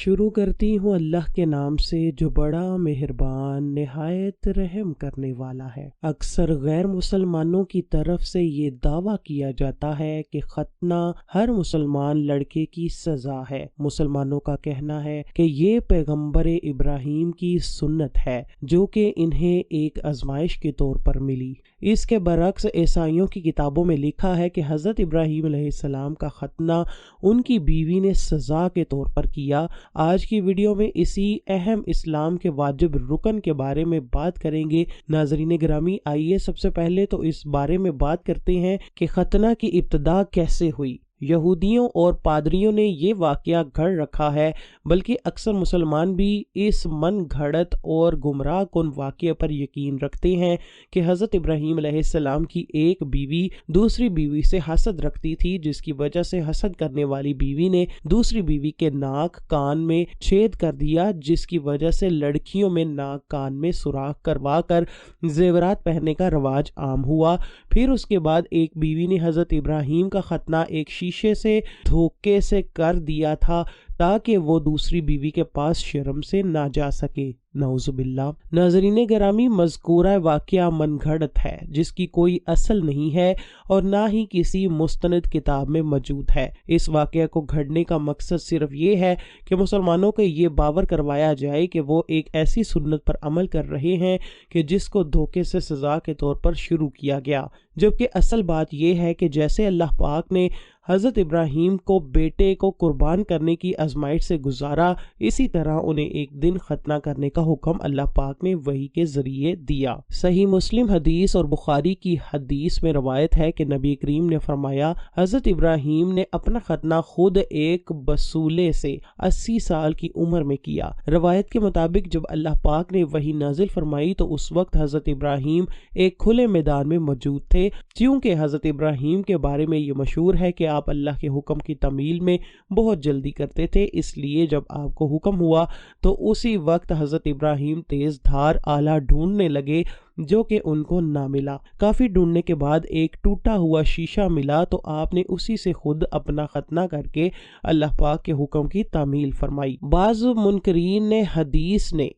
شروع کرتی ہوں اللہ کے نام سے جو بڑا مہربان نہایت رحم کرنے والا ہے۔ اکثر غیر مسلمانوں کی طرف سے یہ دعویٰ کیا جاتا ہے کہ ختنہ ہر مسلمان لڑکے کی سزا ہے۔ مسلمانوں کا کہنا ہے کہ یہ پیغمبر ابراہیم کی سنت ہے جو کہ انہیں ایک آزمائش کے طور پر ملی۔ اس کے برعکس عیسائیوں کی کتابوں میں لکھا ہے کہ حضرت ابراہیم علیہ السلام کا ختنہ ان کی بیوی نے سزا کے طور پر کیا۔ آج کی ویڈیو میں اسی اہم اسلام کے واجب رکن کے بارے میں بات کریں گے۔ ناظرین گرامی، آئیے سب سے پہلے تو اس بارے میں بات کرتے ہیں کہ ختنہ کی ابتدا کیسے ہوئی۔ یہودیوں اور پادریوں نے یہ واقعہ گھڑ رکھا ہے، بلکہ اکثر مسلمان بھی اس من گھڑت اور گمراہ کن واقعے پر یقین رکھتے ہیں کہ حضرت ابراہیم علیہ السلام کی ایک بیوی دوسری بیوی سے حسد رکھتی تھی، جس کی وجہ سے حسد کرنے والی بیوی نے دوسری بیوی کے ناک کان میں چھید کر دیا، جس کی وجہ سے لڑکیوں میں ناک کان میں سوراخ کروا کر زیورات پہننے کا رواج عام ہوا۔ پھر اس کے بعد ایک بیوی نے حضرت ابراہیم کا ختنہ ایک شیشے سے دھوکے سے کر دیا تھا تاکہ وہ دوسری بیوی کے پاس شرم سے نہ جا سکے، نعوذ باللہ۔ ناظرین گرامی، مذکورہ واقعہ من گھڑت ہے جس کی کوئی اصل نہیں ہے اور نہ ہی کسی مستند کتاب میں موجود ہے۔ اس واقعہ کو گھڑنے کا مقصد صرف یہ ہے کہ مسلمانوں کو یہ باور کروایا جائے کہ وہ ایک ایسی سنت پر عمل کر رہے ہیں کہ جس کو دھوکے سے سزا کے طور پر شروع کیا گیا، جبکہ اصل بات یہ ہے کہ جیسے اللہ پاک نے حضرت ابراہیم کو بیٹے کو قربان کرنے کی آزمائش سے گزارا، اسی طرح انہیں ایک دن ختنہ کرنے کا حکم اللہ پاک نے وحی کے ذریعے دیا۔ صحیح مسلم حدیث اور بخاری کی حدیث میں روایت ہے کہ نبی کریم نے فرمایا، حضرت ابراہیم نے اپنا ختنہ خود ایک بسولے سے 80 سال کی عمر میں کیا۔ روایت کے مطابق جب اللہ پاک نے وحی نازل فرمائی تو اس وقت حضرت ابراہیم ایک کھلے میدان میں موجود تھے۔ چونکہ حضرت ابراہیم کے بارے میں یہ مشہور ہے کہ آپ اللہ کے حکم کی تعمیل میں بہت جلدی کرتے تھے، اس لیے جب آپ کو حکم ہوا تو اسی وقت حضرت ابراہیم تیز دھار آلہ ڈھونڈنے لگے جو کہ ان کو نہ ملا۔ کافی ڈھونڈنے کے بعد ایک ٹوٹا ہوا شیشہ ملا تو آپ نے اسی سے خود اپنا ختنہ کر کے اللہ پاک کے حکم کی تعمیل فرمائی۔ بعض منکرین نے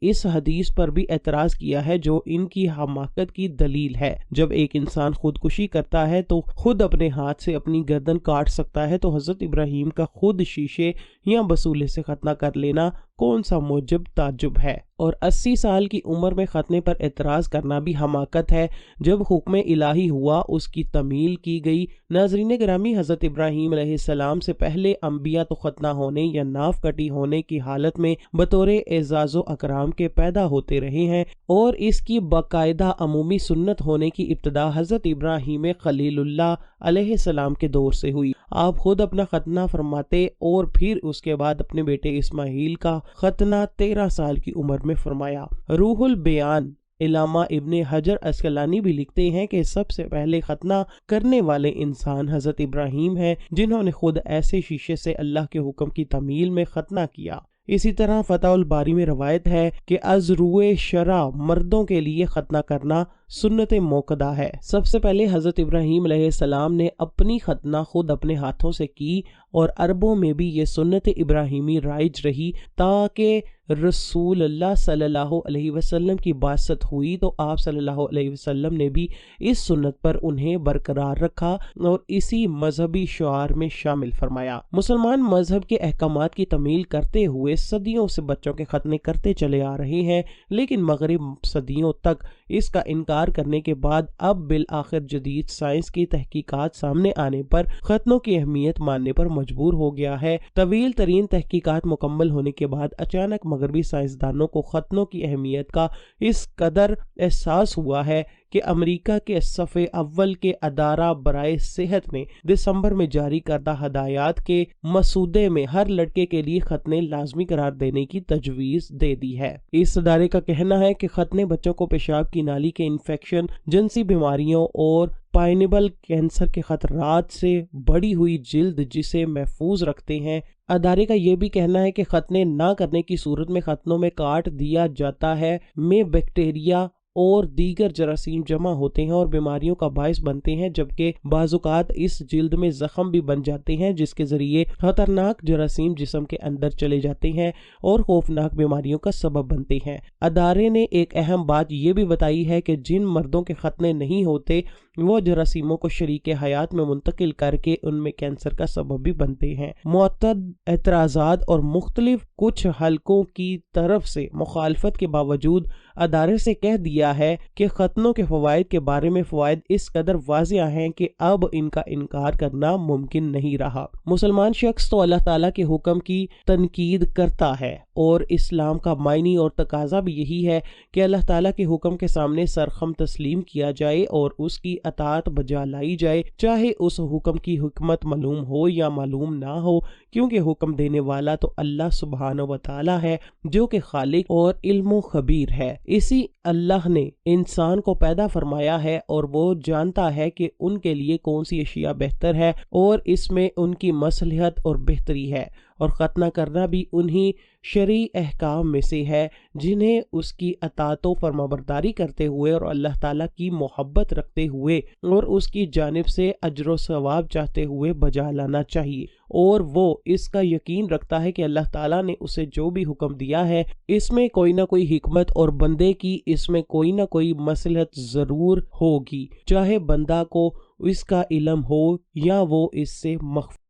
اس حدیث پر بھی اعتراض کیا ہے جو ان کی حماقت کی دلیل ہے۔ جب ایک انسان خودکشی کرتا ہے تو خود اپنے ہاتھ سے اپنی گردن کاٹ سکتا ہے، تو حضرت ابراہیم کا خود شیشے یا بسولے سے ختنہ کر لینا کون سا موجب تعجب ہے؟ اور 80 سال کی عمر میں ختنے پر اعتراض کرنا بھی حماقت ہے۔ جب حکم الہی ہوا اس کی تعمیل کی گئی۔ ناظرین گرامی، حضرت ابراہیم علیہ السلام سے پہلے انبیاء تو ختنہ ہونے یا ناف کٹی ہونے کی حالت میں بطور اعزاز و اکرام کے پیدا ہوتے رہے ہیں، اور اس کی باقاعدہ عمومی سنت ہونے کی ابتدا حضرت ابراہیم خلیل اللہ علیہ السلام کے دور سے ہوئی۔ آپ خود اپنا ختنہ فرماتے اور پھر اس کے بعد اپنے بیٹے اسماعیل کا ختنہ 13 سال کی عمر میں فرمایا۔ روح البیان علامہ ابن حجر عسقلانی بھی لکھتے ہیں کہ سب سے پہلے ختنہ کرنے والے انسان حضرت ابراہیم ہیں، جنہوں نے خود ایسے شیشے سے اللہ کے حکم کی تعمیل میں ختنہ کیا۔ اسی طرح فتح الباری میں روایت ہے کہ از روئے شرع مردوں کے لیے ختنہ کرنا سنت موقدہ ہے۔ سب سے پہلے حضرت ابراہیم علیہ السلام نے اپنی ختنہ خود اپنے ہاتھوں سے کی، اور عربوں میں بھی یہ سنت ابراہیمی رائج رہی تاکہ رسول اللہ صلی اللہ علیہ وسلم کی بعثت ہوئی تو آپ صلی اللہ علیہ وسلم نے بھی اس سنت پر انہیں برقرار رکھا اور اسی مذہبی شعار میں شامل فرمایا۔ مسلمان مذہب کے احکامات کی تعمیل کرتے ہوئے صدیوں سے بچوں کے ختنے کرتے چلے آ رہے ہیں، لیکن مغرب صدیوں تک اس کا انکار کرنے کے بعد اب بالآخر جدید سائنس کی تحقیقات سامنے آنے پر ختنوں کی اہمیت ماننے پر مجبور ہو گیا ہے۔ طویل ترین تحقیقات مکمل ہونے کے بعد اچانک مغربی سائنسدانوں کو ختنوں کی اہمیت کا اس قدر احساس ہوا ہے کہ امریکہ کے صفحے اول کے ادارہ برائے صحت نے دسمبر میں جاری کردہ ہدایات کے مسودے میں ہر لڑکے کے لیے ختنے لازمی قرار دینے کی تجویز دے دی ہے۔ اس ادارے کا کہنا ہے کہ ختنے بچوں کو پیشاب کی نالی کے انفیکشن، جنسی بیماریوں اور پائنیبل کینسر کے خطرات سے بڑی ہوئی جلد جسے محفوظ رکھتے ہیں۔ ادارے کا یہ بھی کہنا ہے کہ ختنے نہ کرنے کی صورت میں ختنوں میں کاٹ دیا جاتا ہے میں بیکٹیریا اور دیگر جراثیم جمع ہوتے ہیں اور بیماریوں کا باعث بنتے ہیں، جبکہ بعض اوقات اس جلد میں زخم بھی بن جاتے ہیں جس کے ذریعے خطرناک جراثیم جسم کے اندر چلے جاتے ہیں اور خوفناک بیماریوں کا سبب بنتے ہیں۔ ادارے نے ایک اہم بات یہ بھی بتائی ہے کہ جن مردوں کے ختنے نہیں ہوتے وہ جراثیموں کو شریک حیات میں منتقل کر کے ان میں کینسر کا سبب بھی بنتے ہیں۔ معتد اعتراضات اور مختلف کچھ حلقوں کی طرف سے مخالفت کے باوجود ادارے سے کہہ دیا ہے کہ ختنوں کے فوائد کے بارے میں فوائد اس قدر واضح ہیں کہ اب ان کا انکار کرنا ممکن نہیں رہا۔ مسلمان شخص تو اللہ تعالیٰ کے حکم کی تنقید کرتا ہے اور اسلام کا معنی اور تقاضا بھی یہی ہے کہ اللہ تعالیٰ کے حکم کے سامنے سرخم تسلیم کیا جائے اور اس کی اطاعت بجا لائی جائے، چاہے اس حکم کی حکمت معلوم ہو یا معلوم نہ ہو، کیونکہ حکم دینے والا تو اللہ سبحانہ و تعالیٰ ہے جو کہ خالق اور علم و خبیر ہے۔ اسی اللہ نے انسان کو پیدا فرمایا ہے اور وہ جانتا ہے کہ ان کے لیے کون سی اشیاء بہتر ہے اور اس میں ان کی مصلحت اور بہتری ہے، اور ختنہ کرنا بھی انہی شرعی احکام میں سے ہے جنہیں اس کی اطاعت و فرمانبرداری کرتے ہوئے اور اللہ تعالیٰ کی محبت رکھتے ہوئے اور اس کی جانب سے اجر و ثواب چاہتے ہوئے بجا لانا چاہیے، اور وہ اس کا یقین رکھتا ہے کہ اللہ تعالیٰ نے اسے جو بھی حکم دیا ہے اس میں کوئی نہ کوئی حکمت اور بندے کی اس میں کوئی نہ کوئی مصلحت ضرور ہوگی، چاہے بندہ کو اس کا علم ہو یا وہ اس سے مخفی